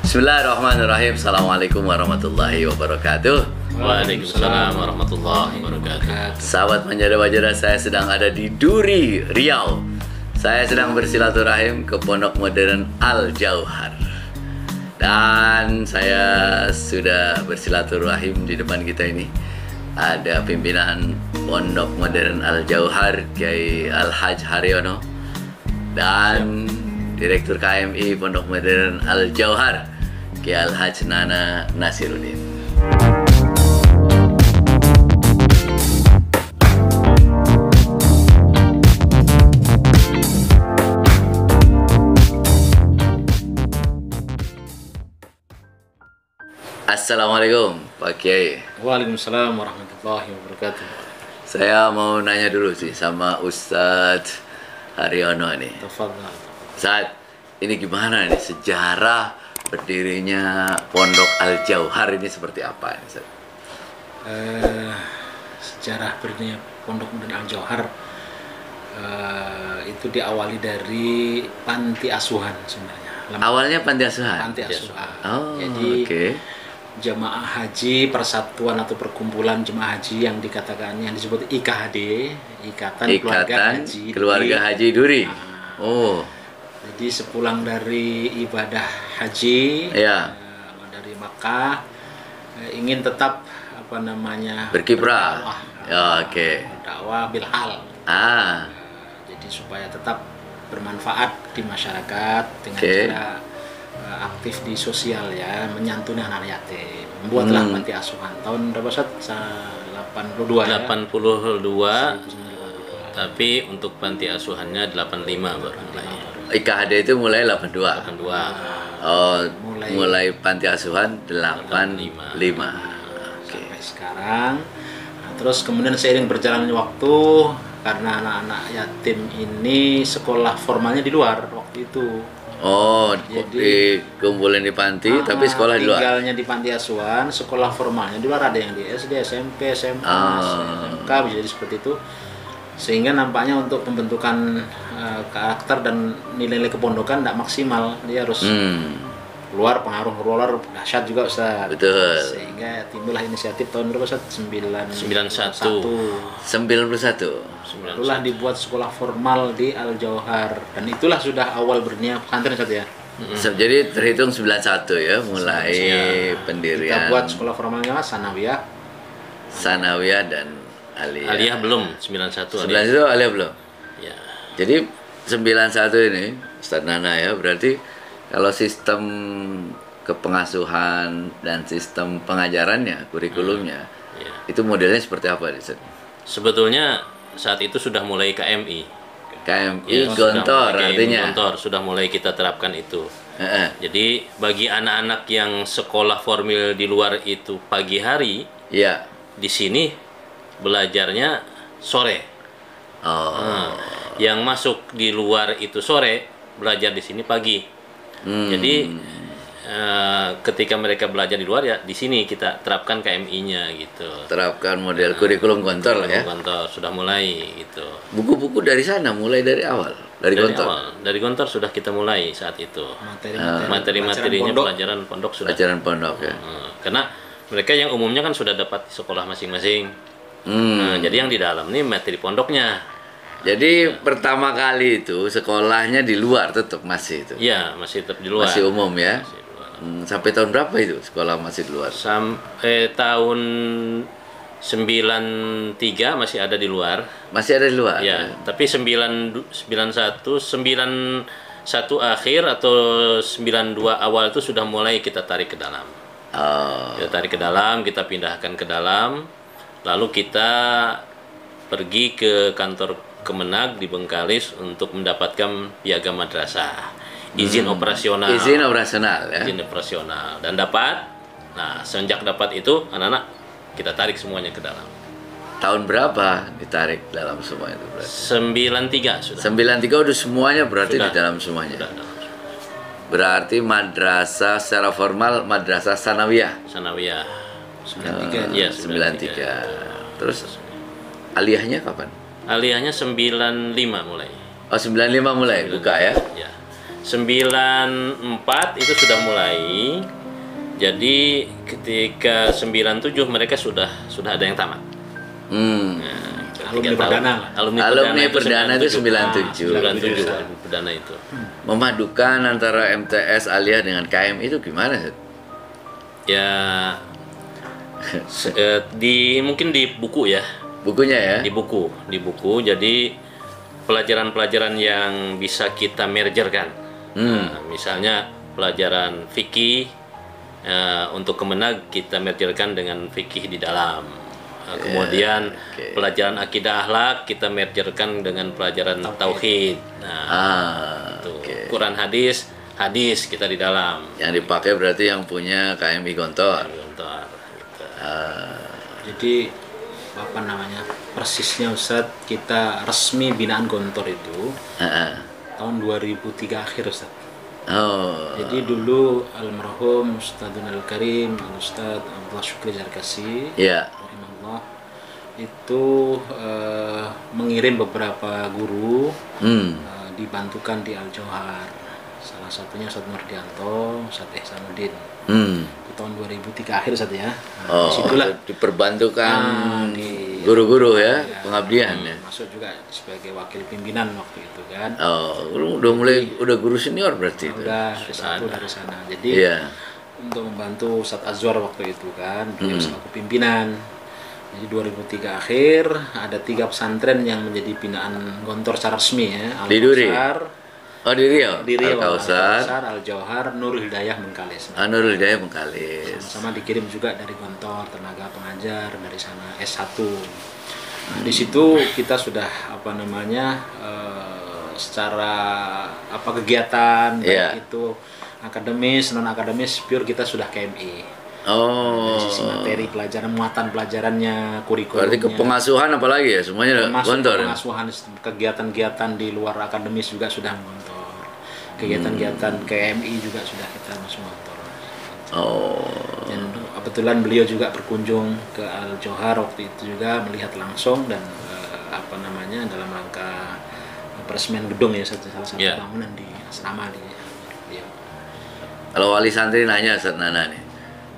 Bismillahirrahmanirrahim. Assalamualaikum warahmatullahi wabarakatuh. Waalaikumsalam warahmatullahi wabarakatuh. Sahabat Manjada Wajada, saya sedang ada di Duri, Riau. Saya sedang bersilaturahim ke Pondok Modern Al Jauhar. Dan saya sudah bersilaturahim di depan kita ini. Ada pimpinan Pondok Modern Al Jauhar, Kiai Al-Haj Haryono. Dan Direktur KMI Pondok Modern Al Jauhar, Kiai Al-Haj Nana Nasiruddin. Assalamualaikum Pak Kiai. Waalaikumsalam warahmatullahi wabarakatuh. Saya mau nanya dulu sih sama Ustadz Haryono nih. Tafadhal. Ustadz, ini gimana nih sejarah berdirinya Pondok Al Jauhar ini seperti apa ini, Ustadz? Sejarah berdirinya Pondok Modern Al Jauhar itu diawali dari panti asuhan sebenarnya. Awalnya panti asuhan? Panti asuhan. Oh, jadi oke. jemaah haji, persatuan atau perkumpulan jemaah haji yang dikatakan, yang disebut IKHD, Ikatan Keluarga Haji Duri. Oh. Jadi sepulang dari ibadah haji, Ya. Dari Makkah, ingin tetap berkiprah. berdakwah, Ya, oke. berdakwah bilhal. Jadi supaya tetap bermanfaat di masyarakat dengan cara aktif di sosial, ya, menyantuni anak yatim. Membuatlah panti asuhan tahun berapa, Ustaz? 82 ya? 82. 1982. Tapi untuk panti asuhannya 85 baru mulai. IKHD itu mulai 82. Oh, mulai panti asuhan 85. Sampai sekarang. Nah, terus kemudian seiring berjalannya waktu, karena anak-anak yatim ini sekolah formalnya di luar waktu itu. Oh, jadi dikumpulin di panti tapi sekolah di luar. Tinggalnya di panti asuhan, sekolah formalnya di luar, ada yang di SD, SMP, SMA, SMK, bisa jadi seperti itu. Sehingga nampaknya untuk pembentukan karakter dan nilai-nilai kepondokan tidak maksimal. Dia harus keluar, pengaruh luar dahsyat juga, Ustaz. Betul. Sehingga timbullah inisiatif tahun berapa, Ustaz? 91. Itulah dibuat sekolah formal di Al Jauhar, dan itulah sudah awal berdirinya pesantren, Ustaz, ya. Jadi terhitung 91 ya mulai pendirian. Kita buat sekolah formalnya Sanawiyah dan Aliyah. Aliyah belum, 91 91 Aliyah belum. Ya. Jadi 91 ini Ustadz Nana ya, berarti kalau sistem kepengasuhan dan sistem pengajarannya, kurikulumnya, itu modelnya seperti apa, Ustadz? Sebetulnya saat itu sudah mulai KMI. KMI Gontor artinya. Gontor sudah mulai kita terapkan itu. Jadi bagi anak-anak yang sekolah formal di luar itu pagi hari, ya, di sini belajarnya sore. Yang masuk di luar itu sore, belajar di sini pagi. Jadi ketika mereka belajar di luar, ya di sini kita terapkan KMI-nya gitu. Terapkan model kurikulum Gontor ya. Gontor sudah mulai gitu. Buku-buku dari sana mulai dari awal, dari Gontor. Dari Gontor sudah kita mulai saat itu. Materi-materinya pelajaran pondok sudah. Pelajaran pondok ya. Karena mereka yang umumnya kan sudah dapat di sekolah masing-masing. Jadi yang di dalam ini materi pondoknya. Jadi pertama kali itu sekolahnya di luar tetap masih itu. Iya, masih tetap di luar. Masih umum ya. Masih di luar. Sampai tahun berapa itu sekolah masih di luar? Sampai tahun 93 masih ada di luar. Masih ada di luar. Ya, tapi 91 akhir atau 92 awal itu sudah mulai kita tarik ke dalam. Kita tarik ke dalam, kita pindahkan ke dalam. Lalu kita pergi ke kantor Kemenag di Bengkalis untuk mendapatkan piagam madrasah, izin operasional. Izin operasional ya. Izin operasional, dan dapat. Nah, sejak dapat itu anak-anak kita tarik semuanya ke dalam. Tahun berapa ditarik dalam semua itu berarti? 93 sudah. 93 udah semuanya berarti Sudah. di dalam semuanya. Sudah dalam. Berarti madrasah secara formal madrasah Sanawiyah. Sanawiyah. 93. Iya, 93. Terus aliyahnya kapan? Aliyahnya 95 mulai. Oh, 95 mulai buka ya. Ya. 94 itu sudah mulai. Jadi ketika 97 mereka sudah ada yang tamat. Alumni perdana lah. Alumni perdana itu 97. 97 alumni perdana itu. Memadukan antara MTS Aliyah dengan KM itu gimana, Seth? Ya mungkin di buku ya. Bukunya ya? Di buku. Jadi pelajaran-pelajaran yang bisa kita mergerkan. Nah, misalnya pelajaran fikih untuk Kemenag kita mergerkan dengan fikih di dalam. Kemudian pelajaran akidah akhlak kita mergerkan dengan pelajaran tauhid. Nah, Quran hadis kita di dalam. Yang dipakai berarti yang punya KMI Gontor. Gitu. Jadi apa namanya, persisnya Ustadz, kita resmi binaan Gontor itu tahun 2003 akhir Ustadz. Jadi dulu almarhum Ustadzuna Al-Karim Ustadz Abdullah Syukri Zarkasi rahimahullah itu mengirim beberapa guru dibantukan di Al-Jauhar, salah satunya Ustadz Nurdianto, Ustadz Ihsanuddin. Itu tahun 2003 akhir Ustadz ya. Disitulah diperbantukan guru-guru ya, pengabdian ya. Masuk juga sebagai wakil pimpinan waktu itu kan. Udah guru senior berarti itu. Udah satu dari sana. Jadi untuk membantu Ustadz Azwar waktu itu kan, beliau selaku pimpinan. Jadi 2003 akhir ada 3 pesantren yang menjadi binaan Gontor secara resmi ya. Di Duri. Di Riau. Al-Kausar, Al-Jauhar, Nurul Hidayah Bengkalis. Nurul Hidayah Bengkalis. Sama dikirim juga dari Gontor, tenaga pengajar dari sana S1. Nah, di situ kita sudah secara kegiatan baik itu akademis, non akademis, pure kita sudah KMI. Dari sisi materi pelajaran, muatan pelajarannya, kurikulumnya. Berarti pengasuhan apalagi ya, semuanya Gontor. Pengasuhan, kegiatan-kegiatan di luar akademis juga sudah Gontor. Kegiatan-kegiatan KMI juga sudah kita masuk Gontor. Dan kebetulan beliau juga berkunjung ke Al-Jauhar waktu itu juga, melihat langsung dan dalam rangka peresmian gedung ya, salah satu bangunan di asrama di beliau. Kalau wali santri nanya Ustaz Nana nih,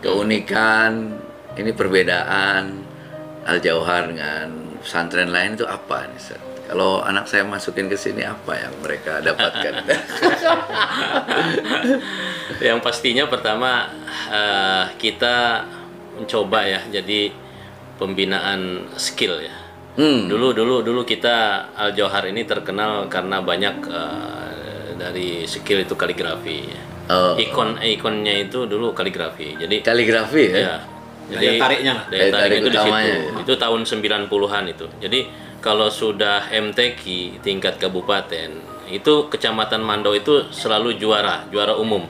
keunikan ini perbedaan Al-Jauhar dengan pesantren lain itu apa nih Ustaz? Kalau anak saya masukin ke sini apa yang mereka dapatkan? Yang pastinya pertama kita mencoba ya, jadi pembinaan skill ya. Dulu kita Al-Jauhar ini terkenal karena banyak dari skill itu kaligrafi. Ikonnya itu dulu kaligrafi. Jadi kaligrafi ya. Jadi daya tariknya itu di situ. Itu tahun 90-an itu. Jadi kalau sudah MTQ tingkat kabupaten, itu Kecamatan Mandau itu selalu juara umum.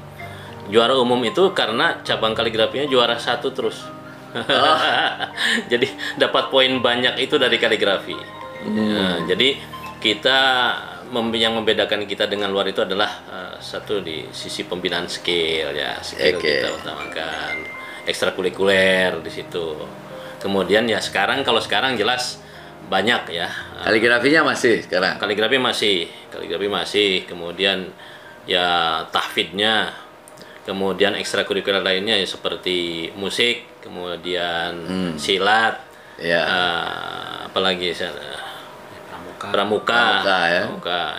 Juara umum itu karena cabang kaligrafinya juara 1 terus. Jadi dapat poin banyak itu dari kaligrafi. Jadi kita yang membedakan kita dengan luar itu adalah satu di sisi pembinaan skill ya, kita utamakan, ekstrakurikuler di situ. Kemudian ya kalau sekarang jelas banyak ya. Kaligrafinya masih sekarang. Kaligrafi masih. Kemudian ya tahfidnya. Kemudian ekstrakurikuler lainnya ya seperti musik, kemudian silat, apalagi pramuka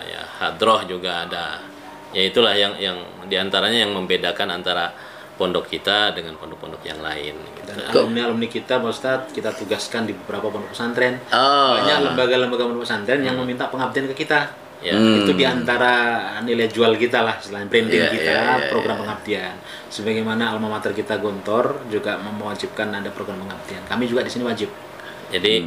ya, hadroh juga ada. Ya itulah yang diantaranya yang membedakan antara pondok kita dengan pondok-pondok yang lain. Dan alumni kita, Pak Ustadz, kita tugaskan di beberapa pondok pesantren. Banyak lembaga-lembaga pondok pesantren yang meminta pengabdian ke kita. Itu diantara nilai jual kita lah, selain branding kita, program pengabdian. Sebagaimana alma mater kita Gontor juga mewajibkan ada program pengabdian. Kami juga di sini wajib. Jadi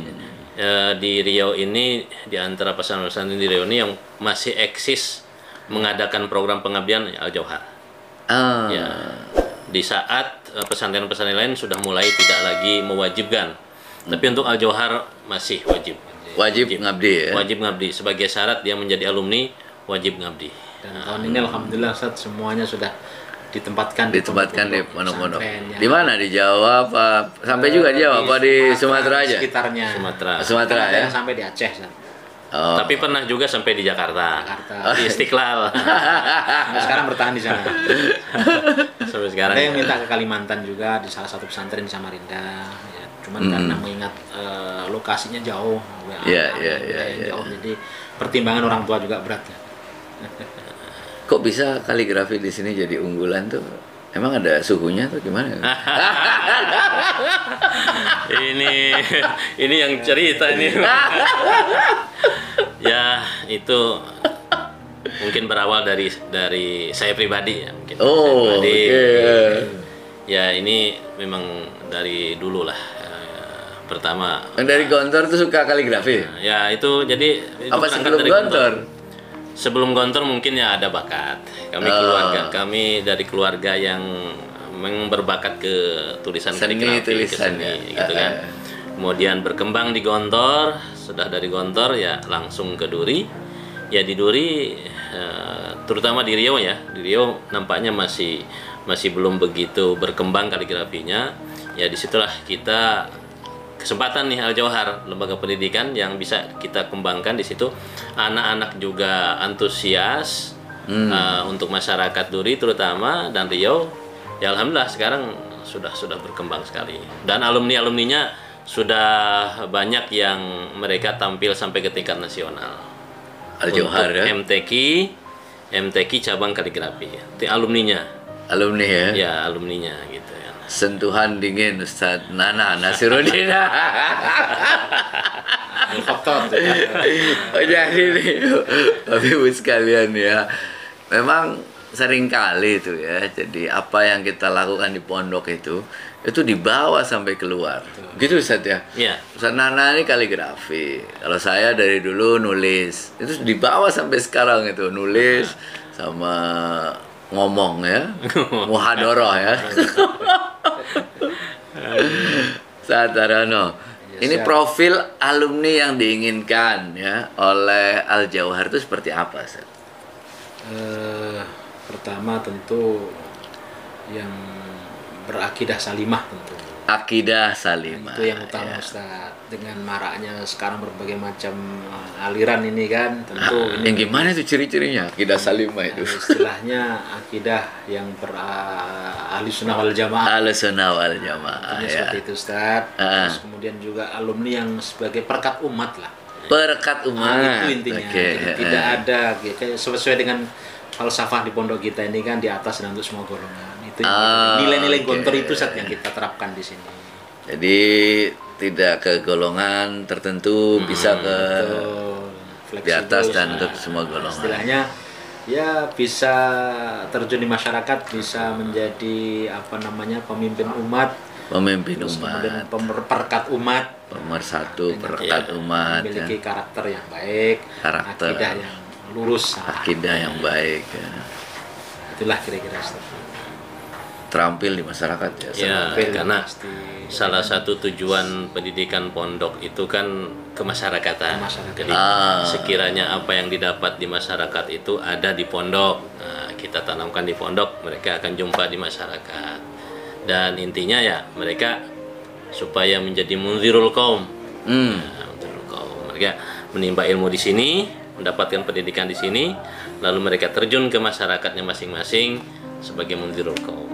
di Riau ini, di antara pesantren di Riau ini yang masih eksis mengadakan program pengabdian Al-Jauhar. Di saat pesantren-pesantren lain sudah mulai tidak lagi mewajibkan, tapi untuk Al-Jauhar masih wajib ngabdi ya? Wajib ngabdi, sebagai syarat dia menjadi alumni wajib ngabdi. Dan tahun ini alhamdulillah Ustaz, semuanya sudah ditempatkan di pondok-pondok. Di mana, di Jawa apa sampai juga di Jawa apa di Sumatera aja? Sekitarnya. Sumatera ya. Sampai di Aceh Ustaz. Tapi pernah juga sampai di Jakarta. Di Istiqlal. Sampai sekarang bertahan di sana. Sampai sekarang. Ada yang minta ke Kalimantan juga di salah satu pesantren di Samarinda. Ya, cuman karena mengingat lokasinya jauh, jauh, jadi pertimbangan orang tua juga berat ya. Kok bisa kaligrafi di sini jadi unggulan tuh? Emang ada suhunya tuh gimana? ini yang cerita ini. Ya itu mungkin berawal dari saya pribadi ya mungkin. Ya ini memang dari dulu lah. Pertama. Dari Gontor tuh suka kaligrafi? Ya itu jadi. Apa sebelum Gontor? Sebelum Gontor mungkin ya ada bakat. Kami dari keluarga yang memang berbakat ke tulisan kaligrafi, seni, gitu kan. Kemudian berkembang di Gontor, sudah dari Gontor ya langsung ke Duri. Ya di Duri, terutama di Riau ya, di Riau nampaknya masih belum begitu berkembang kaligrafinya. Ya disitulah kita kesempatan nih Al Jauhar, lembaga pendidikan yang bisa kita kembangkan di situ. Anak-anak juga antusias untuk masyarakat Duri terutama dan Riau. Ya alhamdulillah sekarang sudah berkembang sekali. Dan alumninya sudah banyak yang mereka tampil sampai ke tingkat nasional. Al Jauhar ya. MTQ cabang kaligrafi. Alumninya. Alumni ya. Ya alumninya gitu. Sentuhan dingin Ustadz Nana Nasiruddin. Jadi nih Bapak Ibu sekalian ya, memang sering kali itu ya, jadi apa yang kita lakukan di pondok itu dibawa sampai keluar gitu Ustadz ya. Iya. Ustadz Nana ini kaligrafi, kalau saya dari dulu nulis, itu dibawa sampai sekarang itu nulis sama ngomong ya, muhadoroh ya. Saat Tarano, ini profil alumni yang diinginkan ya oleh Al Jauhar itu seperti apa, Ustaz? Pertama tentu yang berakidah salimah tentu. Akidah salimah. Itu yang utama ya. Ustaz. Dengan maraknya sekarang berbagai macam aliran ini kan tentu yang gimana itu ciri-cirinya akidah salimah itu? Istilahnya akidah yang ahli sunnah wal jamaah. Ahli sunnah wal jamaah ya. Seperti itu Ustaz. Terus kemudian juga alumni yang sebagai perekat umat lah. Perekat umat. Itu intinya. Jadi tidak ada sesuai dengan falsafah di pondok kita ini kan di atas dan untuk semua golongan. Itu nilai-nilai Gontor itu Ustaz yang kita terapkan di sini. Jadi tidak ke golongan tertentu, bisa ke di atas dan untuk semua golongan. Istilahnya ya bisa terjun di masyarakat, bisa menjadi pemimpin umat. Pemimpin umat. Kemudian perekat umat. Pemersatu perekat umat. Memiliki karakter yang baik, akidah yang lurus. Akidah yang baik. Ya. Itulah kira-kira terampil di masyarakat ya. Karena salah satu tujuan pendidikan pondok itu kan kemasyarakatan. Jadi sekiranya apa yang didapat di masyarakat itu ada di pondok, kita tanamkan di pondok, mereka akan jumpa di masyarakat. Dan intinya ya mereka supaya menjadi munzirul qaum. Munzirul qaum. Mereka menimba ilmu di sini, mendapatkan pendidikan di sini, lalu mereka terjun ke masyarakatnya masing-masing sebagai munzirul qaum.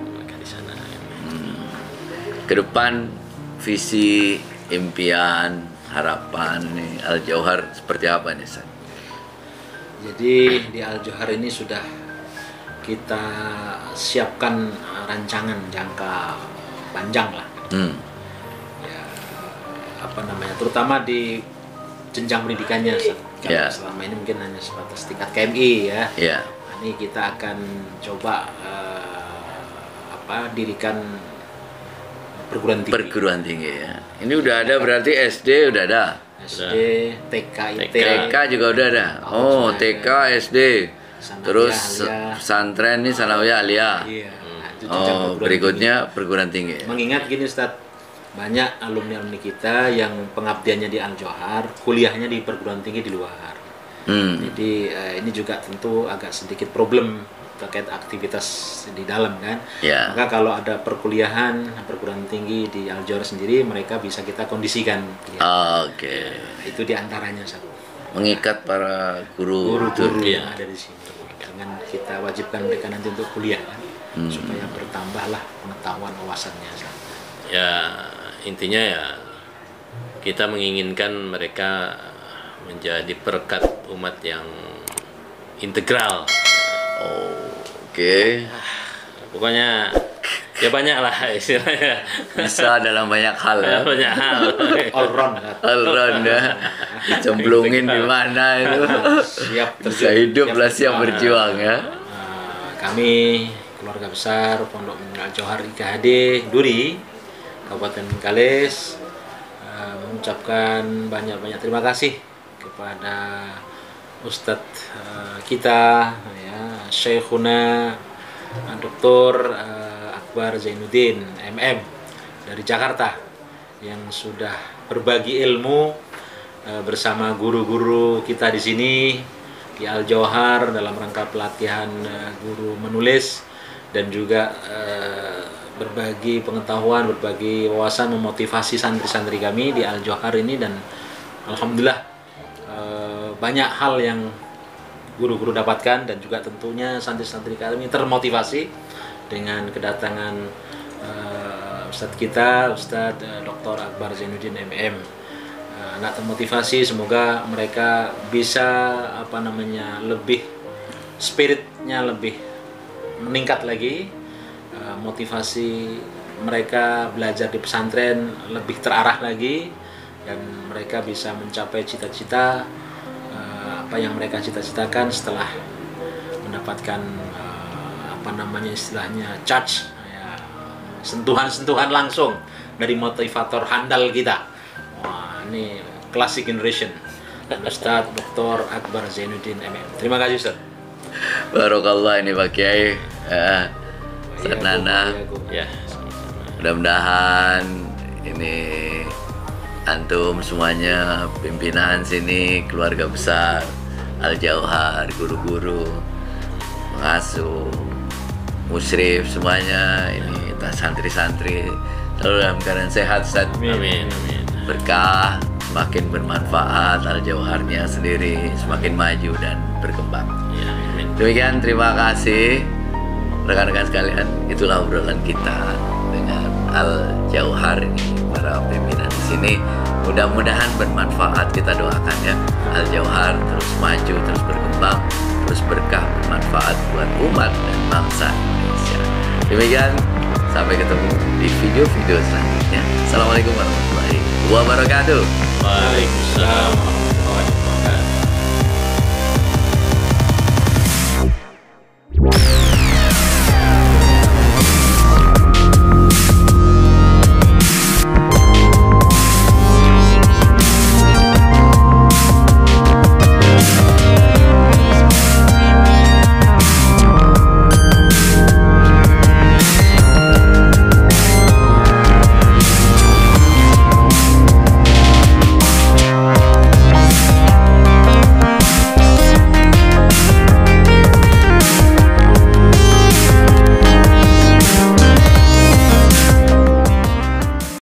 Ke depan visi, impian, harapan nih Al Jauhar seperti apa nih Ustaz? Jadi di Al Jauhar ini sudah kita siapkan rancangan jangka panjang lah. Ya, terutama di jenjang pendidikannya. Karena selama ini mungkin hanya sebatas tingkat KMI ya. Ini kita akan coba dirikan perguruan tinggi ya. Ini udah ada berarti SD udah ada. SD, TK, IT. TK juga udah ada. Oh, TK, SD. Terus pesantren nih sanawiyah aliyah. Iya. Oh, berikutnya perguruan tinggi. Mengingat gini Ustaz, banyak alumni kita yang pengabdiannya di Al Jauhar, kuliahnya di perguruan tinggi di luar. Jadi ini juga tentu agak sedikit problem terkait aktivitas di dalam kan. Maka kalau ada perkuliahan perguruan tinggi di Al Jauhar sendiri, mereka bisa kita kondisikan. Oke. Itu diantaranya satu. mengikat para guru yang ada di sini. Dengan kita wajibkan mereka nanti untuk kuliah kan, supaya bertambahlah pengetahuan wawasannya. Ya intinya ya kita menginginkan mereka menjadi perekat umat yang integral. Oke. Pokoknya ya banyak lah istilahnya. Bisa dalam banyak hal ya. Banyak hal. All round ya. Dicemplungin di mana itu. Siap Bisa hidup lah, siap berjuang ya. Kami keluarga besar Pondok Al Jauhar IKHD Duri Kabupaten Bengkalis mengucapkan banyak-banyak terima kasih kepada Ustadz kita ya, Syekhuna Dr. Akbar Zainuddin MM dari Jakarta yang sudah berbagi ilmu bersama guru-guru kita di sini di Al Jauhar dalam rangka pelatihan guru menulis dan juga berbagi pengetahuan, berbagi wawasan, memotivasi santri-santri kami di Al Jauhar ini. Dan alhamdulillah banyak hal yang guru-guru dapatkan dan juga tentunya santri-santri kami termotivasi dengan kedatangan Ustadz kita, Ustadz Dr. Akbar Zainuddin MM. Anak termotivasi, semoga mereka bisa lebih spiritnya lebih meningkat lagi, motivasi mereka belajar di pesantren lebih terarah lagi, dan mereka bisa mencapai cita-cita apa yang mereka cita-citakan setelah mendapatkan istilahnya charge ya, sentuhan-sentuhan langsung dari motivator handal kita. Wah, ini classic generation. Ustadz Dr. Akbar Zainuddin MM. Terima kasih Ustadz. Barokallah ini Pak Kiai. Ustadz Nana. Ya. Mudah-mudahan ini antum semuanya, pimpinan sini, keluarga besar Al Jauhar, guru-guru, pengasuh, musyrif semuanya, ini santri-santri selalu dalam keadaan sehat, Ustaz. Amin. Berkah, semakin bermanfaat, Al Jauharnya sendiri semakin maju dan berkembang. Ya, amin. Demikian, terima kasih rekan-rekan sekalian. Itulah obrolan kita dengan Al Jauhar ini, para pimpinan di sini. Mudah-mudahan bermanfaat, kita doakan ya. Al Jauhar terus maju, terus berkembang, terus berkah, bermanfaat buat umat dan bangsa Indonesia. Demikian, sampai ketemu di video-video selanjutnya. Assalamualaikum warahmatullahi wabarakatuh. Waalaikumsalam warahmatullahi wabarakatuh.